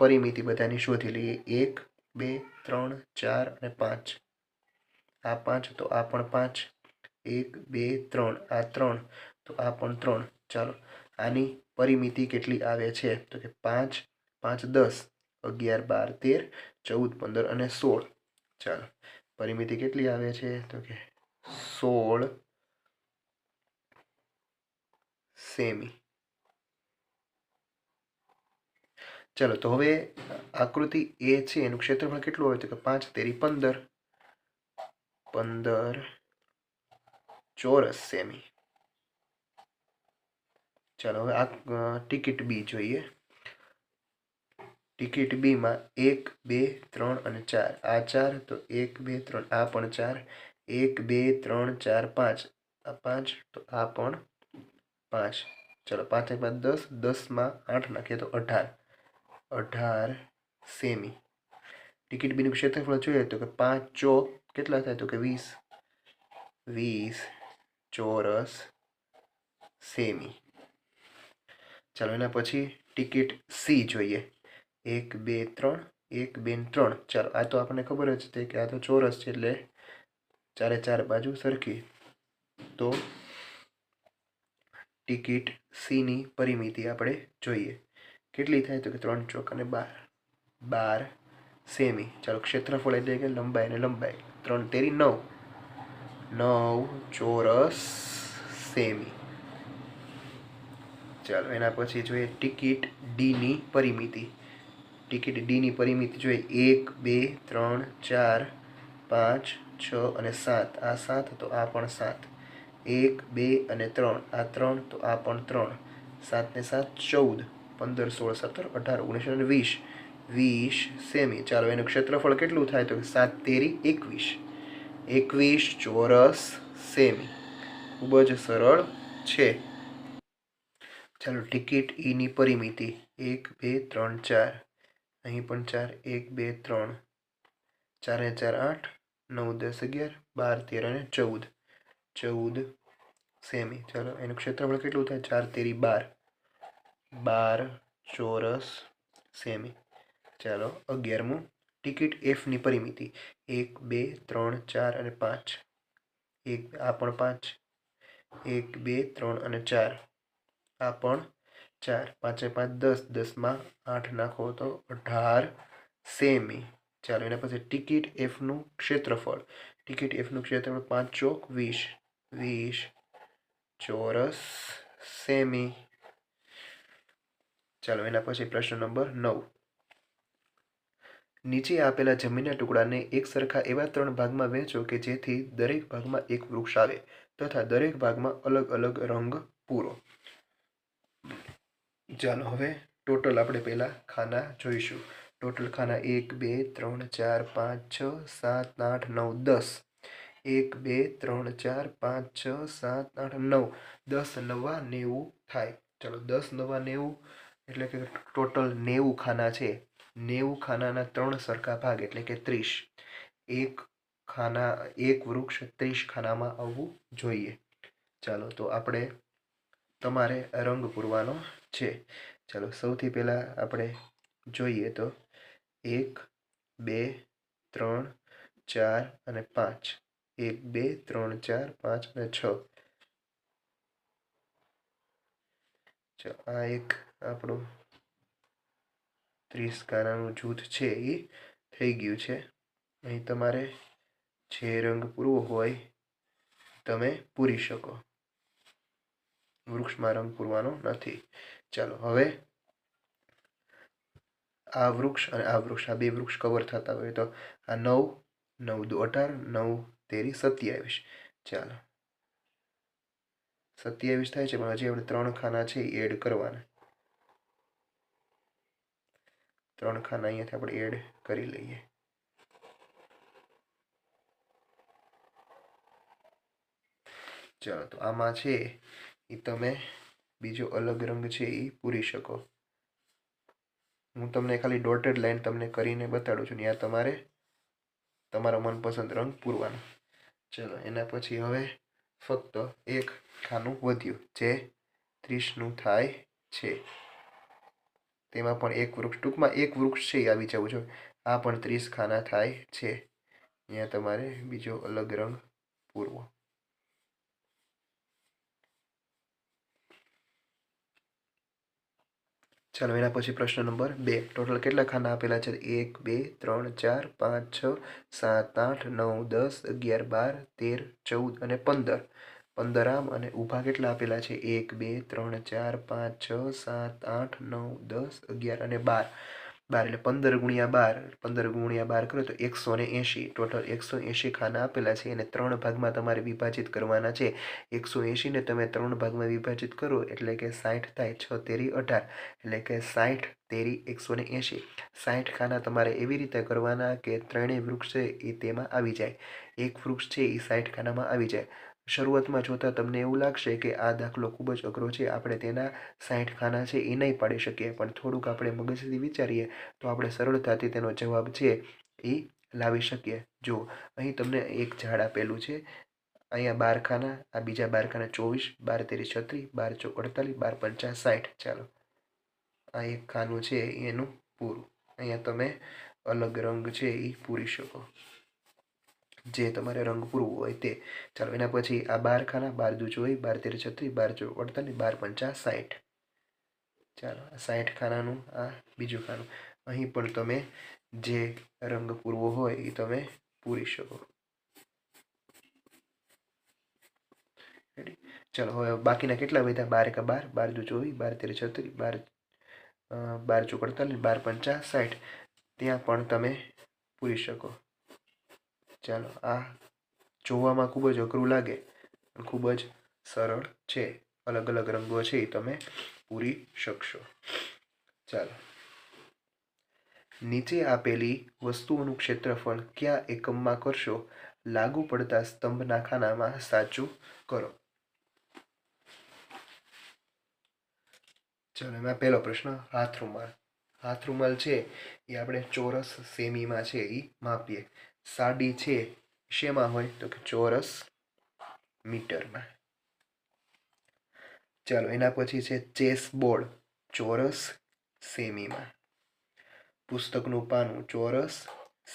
પરિમિતિ બધાની શોધી લઈએ. 1 2 3 4 અને 5. આ 5 તો આ પણ 5. 1 2 3 આ 3 તો આ પણ 3. ચાલો આની પરિમિતિ કેટલી આવે છે તો કે 5 5 10 11 12 13 14 15 અને 16. ચાલો પરિમિતિ કેટલી આવે છે તો કે 16 સેમી. ચાલો તો હવે આકૃતિ એ છે એનું ક્ષેત્રફળ કેટલું હોય તો કે 5 તેરી 15 15 ચોરસ સેમી. ચાલો હવે આ ટિકિટ બી જોઈએ. ટિકિટ બીમાં 1 2 3 અને 4 આ 4 તો 1 2 3 આ પણ 4 1 2 3 4 5 આ 5 તો આ પણ 5. ચાલો 5 ને 5 10 10માં 8 નાખીએ તો 18 સેમી. ટિકિટ બીનું ક્ષેત્રફળ જોઈએ તો કે 5 ચોક કેટલા થાય તો કે 20 ચોરસ સેમી. ચાલો એના પછી ટિકિટ સી જોઈએ. 1 2 3 1 2 3. ચાલો આ તો આપણને ખબર જ છે કે આ તો ચોરસ છે એટલે ચારે ચાર બાજુ સરખી. તો ટિકિટ સીની પરિમિતિ આપણે જોઈએ. કેટલી થાય તો કે 3 ચોક અને 12 સેમી. ચાલો ક્ષેત્રફળ એટલે કે લંબાઈ અને લંબાઈ 3 તેરી 9 ચોરસ સેમી. ચાલો એના પછી જોઈએ ટિકિટ ડીની પરિમિતિ. ટિકિટ ડીની પરિમિતિ જોઈએ 1 2 3 4 5 6 અને 7 આ 7 તો આ પણ 7 1 2 અને 3 આ 3 તો આ પણ 3 7 ને 7 14 15 16 17 18 19 અને 20 સેમી. ચાલો એનું ક્ષેત્રફળ કેટલું થાય તો 7 તેરી 21 ચોરસ સેમી. ખૂબ જ સરળ છે. ચાલો ટિકિટ ઈની પરિમિતિ 1 2 3 4 અહીં પણ 4 1 2 3 4 ને 4 8 9 10 11 12 13 અને 14 સેમી. ચાલો એનું ક્ષેત્રફળ કેટલું થાય 4 તેરી 12 ચોરસ સેમી. ચાલો 11મું ટિકિટ એફની પરિમિતિ 1 2 3 4 અને 5 આ પણ 5 1 2 3 અને 4 આ પણ 4 5 5 10 10માં 8 નાખો તો 18 સેમી. ચાલો એના પછી ટિકિટ એફનું ક્ષેત્રફળ. ટિકિટ એફનું ક્ષેત્રફળ 5 ચોક 20 ચોરસ સેમી. ચાલો એના પછી પ્રશ્ન નંબર 9. નીચે આપેલા જમીનના ટુકડાને એક સરખા એવા 3 ભાગમાં વહેંચો કે જેથી દરેક ભાગમાં એક વૃક્ષ આવે તથા દરેક ભાગમાં અલગ અલગ રંગ પૂરો. ચાલો હવે ટોટલ આપણે પહેલાં ખાના જોઈશું. ટોટલ ખાના 1 2 3 4 5 6 7 8 9 10. 1 2 3 4 5 6 7 8 9 10 9 90 થાય. ચાલો 10 9 90 એટલે કે ટોટલ 90 ખાના છે. 90 ખાનાના 3 સરખા ભાગ એટલે કે 30. એક વૃક્ષ 30 ખાનામાં આવવું જોઈએ. ચાલો તો આપણે તમારે રંગ પૂરવાનો છે. ચાલો સૌથી પહેલાં આપણે જોઈએ તો 1 2 3 4 અને 5 1 2 3 4 5 અને 6. આ એક આપણું 30 ખાનાનું જૂથ છે એ થઈ ગયું છે. અહીં તમારે જે રંગ પૂરવો હોય તમે પૂરી શકો. વૃક્ષમાં રંગ પૂરવાનો નથી. ચાલો હવે આ વૃક્ષ અને આ વૃક્ષ આ બે વૃક્ષ કવર થતા હોય તો આ 9 9 દુ 18 9 તેરી 27. ચાલો 27 થાય છે પણ હજી આપણે 3 ખાના છે એ એડ કરવાના. 3 ખાના અહીંયાથી આપણે એડ કરી લઈએ. ચાલો તો આમાં છે એ તમે બીજો અલગ રંગ છે એ પૂરી શકો. હું તમને ખાલી ડોટેડ લાઈન તમને કરીને બતાડું છું. ત્યાં તમારે તમારો મનપસંદ રંગ પૂરવાનો. ચલો એના પછી હવે ફક્ત એક ખાનું વધ્યું જે 30નું થાય છે. તેમાં પણ એક વૃક્ષ, ટૂંકમાં એક વૃક્ષ છે એ આવી જવું જોઈએ. આ પણ 30 ખાના થાય છે. અહીંયા તમારે બીજો અલગ રંગ પૂરવો. ચાલો એના પછી પ્રશ્ન નંબર 2. ટોટલ કેટલા ખાના આપેલા છે? 1 2 3 4 5 6 7 8 9 10 11 12 13 14 અને 15. 15 આમ અને ઊભા કેટલા આપેલા છે? 1 2 3 4 5 6 7 8 9 10 11 અને 12. 12 એટલે 15 ગુણ્યા 12, 15 ગુણ્યા 12 કરો તો 180. ટોટલ 180 ખાના આપેલા છે. એને 3 ભાગમાં તમારે વિભાજિત કરવાના છે. 180ને તમે 3 ભાગમાં વિભાજિત કરો એટલે કે 60 થાય. 6 તેરી 18 એટલે કે 60 તેરી 180. 60 ખાના તમારે એવી રીતે કરવાના કે ત્રણેય વૃક્ષ છે એ તેમાં આવી જાય. એક વૃક્ષ છે એ 60 ખાનામાં આવી જાય. શરૂઆતમાં જોતાં તમને એવું લાગશે કે આ દાખલો ખૂબ જ અઘરો છે, આપણે તેના 60 ખાના છે એ નહીં પાડી શકીએ, પણ થોડુંક આપણે મગજથી વિચારીએ તો આપણે સરળતાથી તેનો જવાબ છે એ લાવી શકીએ. જો અહીં તમને એક ઝાડ આપેલું છે, અહીંયા 12 ખાના, આ બીજા 12 ખાના 24, 12 તેરી 36, 12 ચોક 48, 12 પંચા 60. ચાલો આ એક ખાનું છે એનું પૂરું. અહીંયા તમે અલગ રંગ છે એ પૂરી શકો, જે તમારે રંગ પૂરવું હોય તે. ચાલો એના પછી આ 12 ખાના, 12 દુ 24, 12 તેરી 36, 12 ચોક 48, 12 પંચા 60. ચાલો 60 ખાનાનું આ બીજું ખાનું. અહીં પણ તમે જે રંગ પૂરવો હોય એ તમે પૂરી શકો. ચાલો હવે બાકીના કેટલા વધ્યા? 12 એકા 12, 12 દુ 24, 12 તેરી 36, 12 ચોક 48, 12 પંચા 60. ત્યાં પણ તમે પૂરી શકો. ચાલો આ જોવામાં ખૂબ જ અઘરું લાગે પણ ખૂબ જ સરળ છે. અલગ અલગ રંગો છે એ તમે પૂરી શકશો. ચાલો નીચે આપેલી વસ્તુઓનું ક્ષેત્રફળ કયા એકમમાં કરશો? લાગુ પડતા સ્તંભના ખાનામાં સાચું કરો. ચાલો એમાં પહેલો પ્રશ્ન, હાથ રૂમાલ. હાથ રૂમાલ છે એ આપણે ચોરસ સેમીમાં છે એ માપીએ. સાડી છે શેમાં હોય? તો કે ચોરસ મીટરમાં. ચાલો એના પછી છે ચેસ બોર્ડ, ચોરસ સેમીમાં. પુસ્તકનું પાનું ચોરસ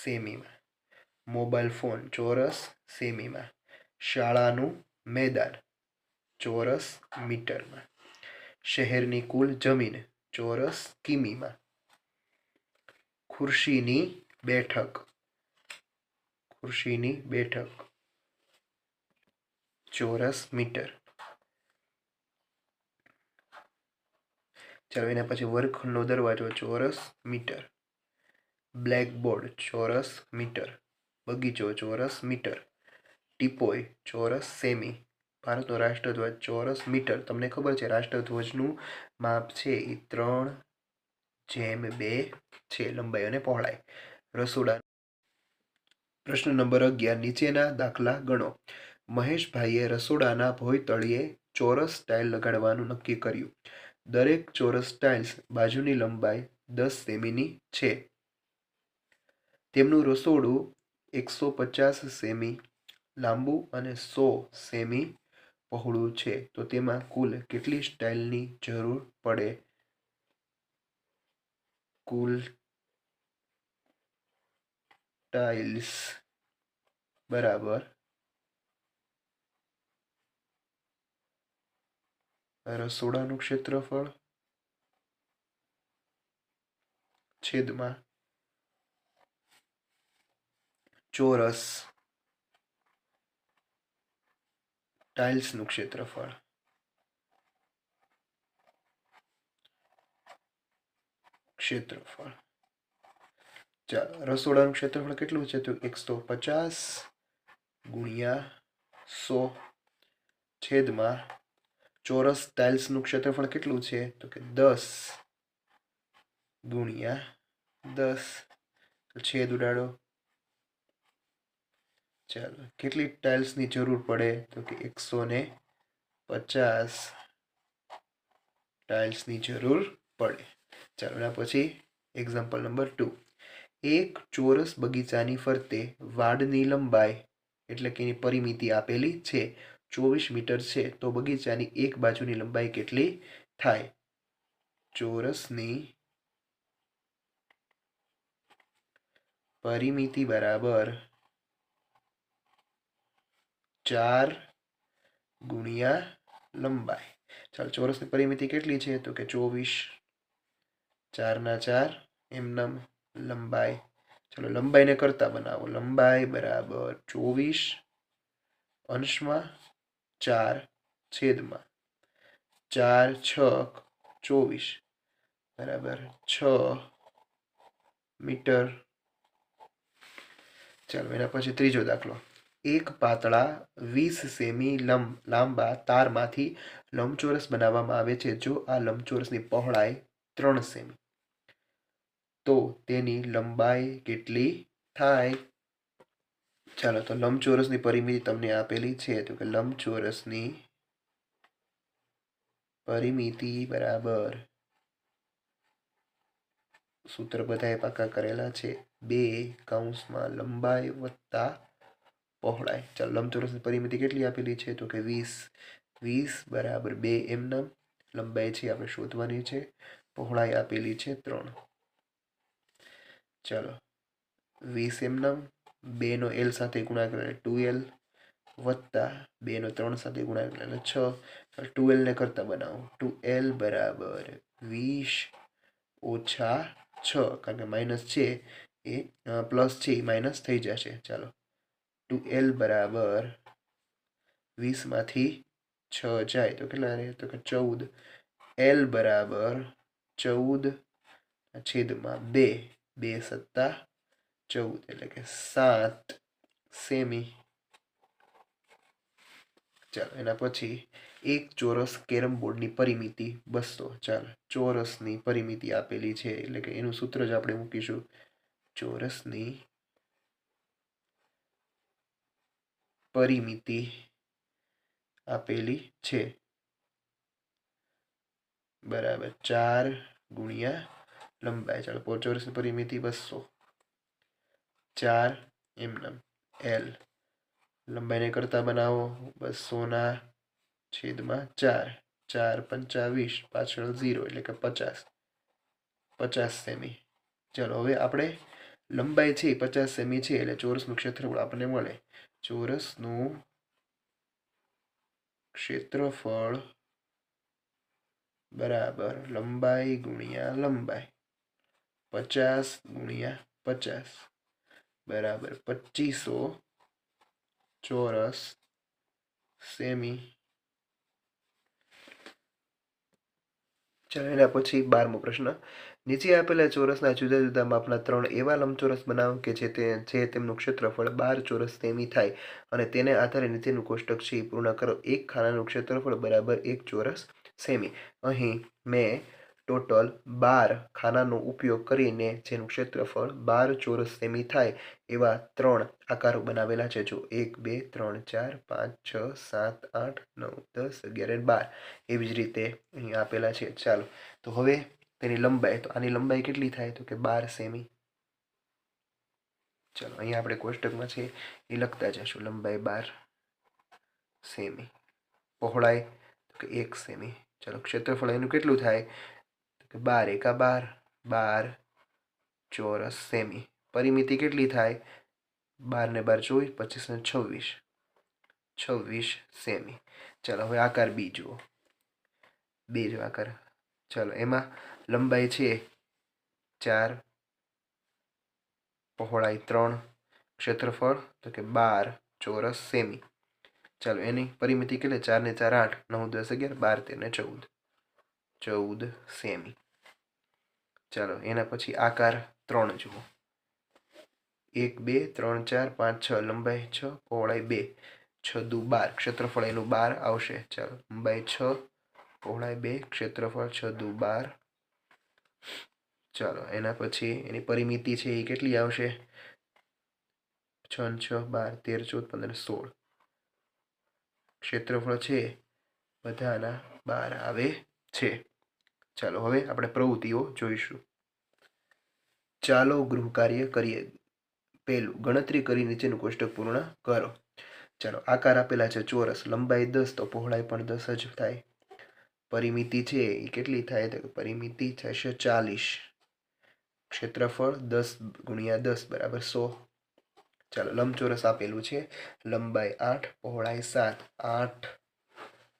સેમીમાં. મોબાઈલ ફોન ચોરસ સેમીમાં. શાળાનું મેદાન ચોરસ મીટરમાં. શહેરની કુલ જમીન ચોરસ કિમીમાં. ખુરશીની બેઠક ચોરસ મીટર. ચાલો એના પછી વર્ગખંડનો દરવાજો ચોરસ મીટર. બ્લેકબોર્ડ ચોરસ મીટર. બગીચો ચોરસ મીટર. ટીપોય ચોરસ સેમી. ભારતનો રાષ્ટ્રધ્વજ ચોરસ મીટર. તમને ખબર છે રાષ્ટ્રધ્વજનું માપ છે એ 3:2 છે, લંબાઈ અને પહોળાઈ. રસોડા. પ્રશ્ન નંબર 11. નીચેના દાખલા ગણો. મહેશભાઈએ રસોડાના ભોંયતળિયે ચોરસ ટાઇલ લગાડવાનું નક્કી કર્યું. દરેક ચોરસ ટાઇલ્સ બાજુની લંબાઈ 10 સેમીની છે. તેમનું રસોડું 150 સેમી લાંબુ અને 100 સેમી પહોળું છે, તો તેમાં કુલ કેટલી ટાઇલની જરૂર પડે? કુલ ટાઇલ્સ બરાબર રસોડાનું ક્ષેત્રફળ છેદમાં ચોરસ ટાઇલ્સનું ક્ષેત્રફળ. ચાલો રસોડાનું ક્ષેત્રફળ કેટલું છે? તો 150 ગુણ્યા 100 છેદમાં ચોરસ ટાઇલ્સનું ક્ષેત્રફળ કેટલું છે? તો કે 10 ગુણ્યા 10. છેદ ઉડાડો. ચાલો કેટલી ટાઇલ્સની જરૂર પડે? તો કે 150 ટાઇલ્સની જરૂર પડે. ચાલો એના પછી એક્ઝામ્પલ નંબર 2. એક ચોરસ બગીચાની ફરતે વાડની લંબાઈ એટલે કે એની પરિમિતિ આપેલી છે 24 મીટર છે, તો બગીચાની એક બાજુની લંબાઈ કેટલી થાય? ચોરસની પરિમિતિ બરાબર 4 ગુણ્યા લંબાઈ. ચાલો, ચોરસની પરિમિતિ કેટલી છે? તો કે 24, 4 ના 4 એમનેમ લંબાઈ. ચલો, લંબાઈને કરતા બનાવો. લંબાઈ બરાબર 24 અંશમાં 4 છેદમાં 4 છક 24 બરાબર 6 મીટર. ચાલો, એના પછી ત્રીજો દાખલો. એક પાતળા 20 સેમી લાંબા તારમાંથી લંબચોરસ બનાવવામાં આવે છે. જો આ લંબચોરસની પહોળાઈ 3 સેમી, તો તેની લંબાઈ કેટલી થાય? ચાલો, તો લંબચોરસની પરિમિતિ તમને આપેલી છે, તો કે લંબચોરસની પરિમિતિ બરાબર, સૂત્ર બધાએ પાકા કરેલા છે, 2 કૌંસમાં લંબાઈ વત્તા પહોળાઈ. ચાલો, લંબચોરસની પરિમિતિ કેટલી આપેલી છે? તો કે 20 બરાબર 2 એમનેમ. લંબાઈ છે આપણે શોધવાની છે, પહોળાઈ આપેલી છે 3. ચાલો, 20 એમનેમ, 2 નો L સાથે ગુણાકાર એટલે 2L વત્તા 2 નો 3 સાથે ગુણાકાર એટલે 6. 2L ને કરતા બનાવો. 2L બરાબર 20 ઓછા 6, કારણ કે માઇનસ છે એ પ્લસ છે એ માઇનસ થઈ જશે. ચાલો, 2L બરાબર 20 માંથી 6 જાય તો કેટલા રહે? તો કે 14. L બરાબર 14 છેદમાં 2, 2 સત્તા 14 એટલે કે 7 સેમી. ચાલો, એના પછી એક ચોરસ કેરમ બોર્ડની પરિમિતિ 200. ચાલો, ચોરસની પરિમિતિ આપેલી છે એટલે કે એનું સૂત્ર જ આપણે મૂકીશું. ચોરસની પરિમિતિ આપેલી છે બરાબર 4 ગુણ્યા લંબાઈ. ચાલો, ચોરસની પરિમિતિ 200, 4 એમનેમ. L લંબાઈને કરતા બનાવો. 200 ના છેદમાં 4, 4 પંચા 20, પાછળ 0 એટલે કે 50 સેમી. ચાલો, હવે આપણે લંબાઈ છે 50 સેમી છે એટલે ચોરસનું ક્ષેત્રફળ આપણને મળે. ચોરસનું ક્ષેત્રફળ બરાબર લંબાઈ ગુણ્યા લંબાઈ, 50 ગુણ્યા 50 બરાબર 2500 ચોરસ સેમી. ચાલો, એના પછી 12મો પ્રશ્ન. નીચે આપેલા ચોરસના જુદા જુદા માપના 3 એવા લંબચોરસ બનાવો કે જે તેમનું ક્ષેત્રફળ 12 ચોરસ સેમી થાય અને તેને આધારે નીચેનું કોષ્ટક છે એ પૂર્ણ કરો. એક ખાનાનું ક્ષેત્રફળ બરાબર 1 ચોરસ સેમી. અહીં મેં ટોટલ 12 ખાનાનો ઉપયોગ કરીને જેનું ક્ષેત્રફળ 12 ચોરસ સેમી થાય એવા 3 આકારો બનાવેલા છે. જો 1, 2, 3, 4, 5, 6, 7, 8, 9, 10, 11 અને 12 એવી જ રીતે અહીં આપેલા છે. ચાલો, તો હવે તેની લંબાઈ, તો આની લંબાઈ કેટલી થાય? તો કે 12 સેમી. ચાલો, અહીંયા આપણે કોષ્ટકમાં છે એ લખતા જશું. લંબાઈ 12 સેમી, પહોળાઈ તો કે 1 સેમી. ચાલો, ક્ષેત્રફળ એનું કેટલું થાય? તો કે 12 એકા 12, 12 ચોરસ સેમી. પરિમિતિ કેટલી થાય? 12 ને 12 24, 25 ને 26, 26 સેમી. ચાલો, હવે આકાર બી જુઓ. બીજો આકાર. ચાલો, એમાં લંબાઈ છે 4, પહોળાઈ 3, ક્ષેત્રફળ તો કે 12 ચોરસ સેમી. ચાલો, એની પરિમિતિ કેટલી? 4 ને 4 8, 9 10 11, 12 13 ને 14, 14 સેમી. ચાલો, એના પછી આકાર 3 જુઓ. 1, 2, 3, 4, 5, 6, લંબાઈ 6, પહોળાઈ 2, 6 દુ 12, ક્ષેત્રફળ એનું 12 આવશે. ચાલો, લંબાઈ 6, પહોળાઈ 2, ક્ષેત્રફળ 6 દુ 12. ચાલો, એના પછી એની પરિમિતિ છે એ કેટલી આવશે? 6 ને 6 12, 13, 14, 15, 16. ક્ષેત્રફળ છે બધાના 12 આવે છે. ચાલો, હવે આપણે પ્રવૃત્તિઓ જોઈશું. ચાલો ગૃહ કાર્ય કરીએ. પહેલું, ગણતરી કરી નીચેનું કોષ્ટક પૂર્ણ કરો. ચાલો, આકાર આપેલા છે ચોરસ, લંબાઈ 10 તો પહોળાઈ પણ 10 જ થાય. પરિમિતિ છે એ કેટલી થાય? તો પરિમિતિ થશે 40. ક્ષેત્રફળ 10 × 10 બરાબર 100. ચાલો, લંબચોરસ આપેલું છે, લંબાઈ 8 પહોળાઈ 7, 8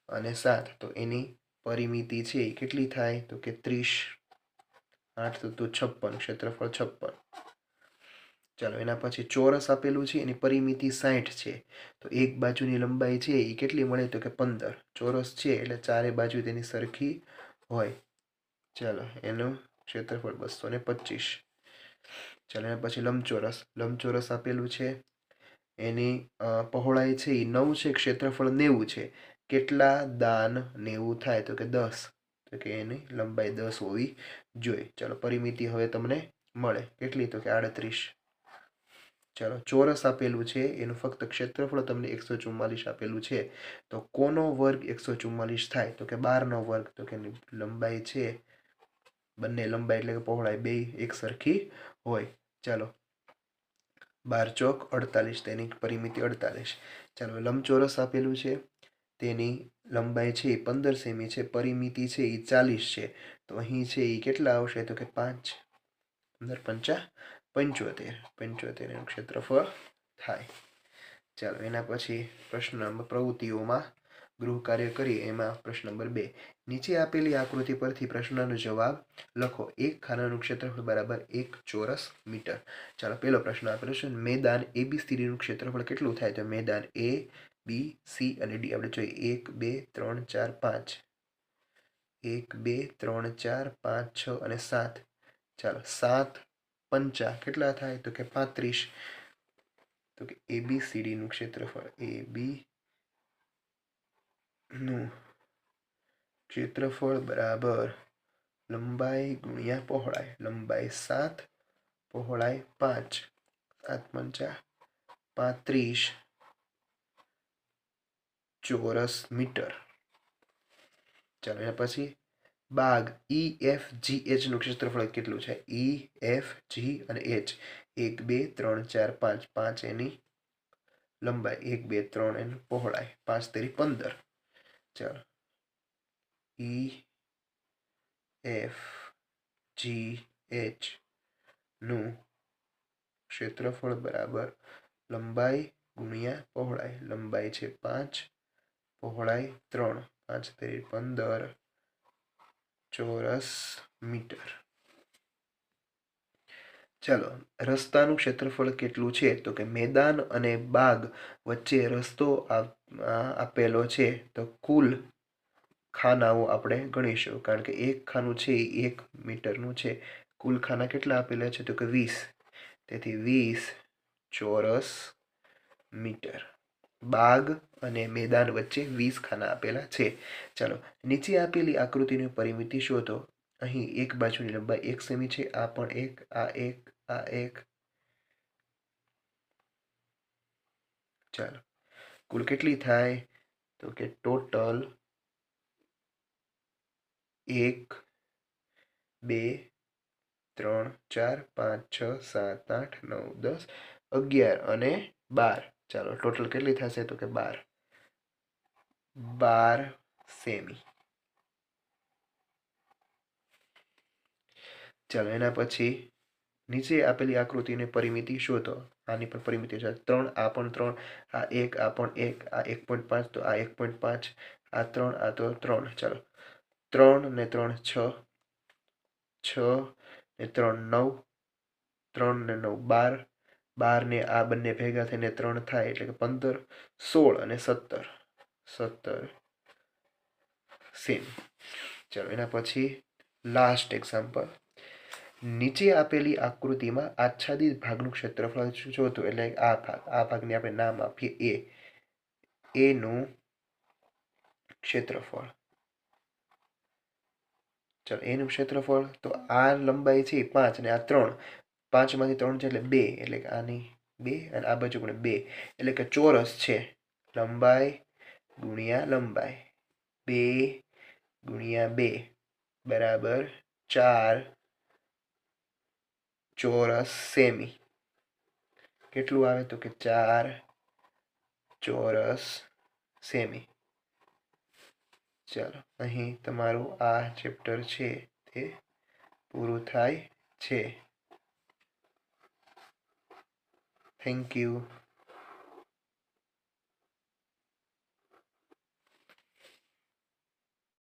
અને 7 તો એની પરિમિતિ છે એ કેટલી થાય? તો કે 30. 8 તો 56, ક્ષેત્રફળ 56. ચાલો, એના પછી ચોરસ આપેલું છે, એની પરિમિતિ 60 છે, તો એક બાજુની લંબાઈ છે એ કેટલી મળે? તો કે 15. ચોરસ છે એટલે ચારે બાજુ તેની સરખી હોય. ચાલો, એનું ક્ષેત્રફળ 225. ચાલો, એના પછી લંબચોરસ. લંબચોરસ આપેલું છે, એની પહોળાઈ છે એ 9 છે, ક્ષેત્રફળ 90 છે. કેટલા દાન 90 થાય? તો કે 10. તો કે એની લંબાઈ 10 હોવી જોઈએ. ચાલો, પરિમિતિ હવે તમને મળે કેટલી? તો કે 38. ચાલો, ચોરસ આપેલું છે, એનું ફક્ત ક્ષેત્રફળ તમને 144 આપેલું છે, તો કોનો વર્ગ 144 થાય? તો કે 12નો વર્ગ. તો કે લંબાઈ છે, બંને લંબાઈ એટલે કે પહોળાઈ બે એક સરખી હોય. ચાલો, 12 ચોક 48, તેની પરિમિતિ 48. ચાલો, લંબચોરસ આપેલું છે, તેની લંબાઈ છે 15 સેમી છે, પરિમિતિ છે એ 40 છે, તો અહીં છે એ કેટલા આવશે? તો કે 5. 15 × 5 = 75 એનું ક્ષેત્રફળ થાય. ચાલો, એના પછી પ્રશ્ન પ્રવૃત્તિઓમાં ગૃહ કાર્ય કરીએ. એમાં પ્રશ્ન નંબર 2, નીચે આપેલી આકૃતિ પરથી પ્રશ્નનો જવાબ લખો. એક ખાનાનું ક્ષેત્રફળ બરાબર 1 ચોરસ મીટર. ચાલો, પહેલો પ્રશ્ન આપેલો છે, મેદાન ABCD નું ક્ષેત્રફળ કેટલું થાય? તો મેદાન A, B, C અને D આપણે જોઈએ. 1 2 3 4 5. 1 2 3 4 5 6 અને 7. ચાલો, 7 પંચા કેટલા થાય? તો કે 35. તો કે ABCD નું ક્ષેત્રફળ, AB નું ક્ષેત્રફળ બરાબર લંબાઈ ગુણ્યા પહોળાઈ. લંબાઈ 7, પહોળાઈ 5. 7 પંચા 35 ચોરસ મીટર. ચાલો, એના પછી બાગ EFGH નું ક્ષેત્રફળ કેટલું છે? EFG અને H 1 2 3 4 5. 5 એની લંબાઈ, 1 2 3 એની પહોળાઈ, 5 તેરી 15. ચાલો, EFGH નું ક્ષેત્રફળ બરાબર લંબાઈ ગુણ્યા પહોળાઈ. લંબાઈ છે 5, પહોળાઈ 3, 5 તેરી 15 ચોરસ મીટર. ચાલો, રસ્તાનું ક્ષેત્રફળ કેટલું છે? તો કે મેદાન અને બાગ વચ્ચે રસ્તો આપેલો છે, તો કુલ ખાનાઓ આપણે ગણીશું, કારણ કે એક ખાનું છે એ 1 મીટરનું છે. કુલ ખાના કેટલા આપેલા છે? તો કે 20. તેથી 20 ચોરસ મીટર. બાગ અને મેદાન વચ્ચે 20 ખાના આપેલા છે. ચાલો, નીચે આપેલી આકૃતિની પરિમિતિ શોધો. અહીં એક બાજુની લંબાઈ 1 સેમી છે, આ પણ 1, આ 1, આ 1. ચાલો, કુલ કેટલી થાય? તો કે ટોટલ 1 2 3 4 5 6 7 8 9 10 11 અને 12. ચાલો, ટોટલ કેટલી થશે? તો કે 12 સેમી. ચાલો, એના પછી નીચે આપેલી આકૃતિની પરિમિતિ શોધો. આની પણ પરિમિતિ છે 3, આ પણ 3, આ 1, આ પણ 1, આ 1.5, તો આ 1.5, આ 3, આ તો 3. ચાલો, 3 ને 3 6, 6 ને 3 9, 3 ને 9 12, 12 ને આ બંને ભેગા થઈને 3 થાય એટલે કે 15, 16 અને 17. 17 સેમી. ચાલો, એના પછી લાસ્ટ એક્ઝામ્પલ. નીચે આપેલી આકૃતિમાં આચ્છાદિત ભાગનું ક્ષેત્રફળ શોધો. એટલે આ ભાગને આપણે નામ આપીએ A નું ક્ષેત્રફળ. ચાલો, એનું ક્ષેત્રફળ, તો આ લંબાઈ છે 5 અને આ 3. 5 માંથી 3 છે એટલે 2, એટલે કે આની 2 અને આ બાજુ પણ 2, એટલે કે ચોરસ છે. લંબાઈ ગુણ્યા લંબાઈ, 2 ગુણ્યા 2 બરાબર 4 ચોરસ સેમી. કેટલું આવે તો કે 4 ચોરસ સેમી. ચાલો અહીં તમારું આ ચેપ્ટર છે તે પૂરું થાય છે. Thank you.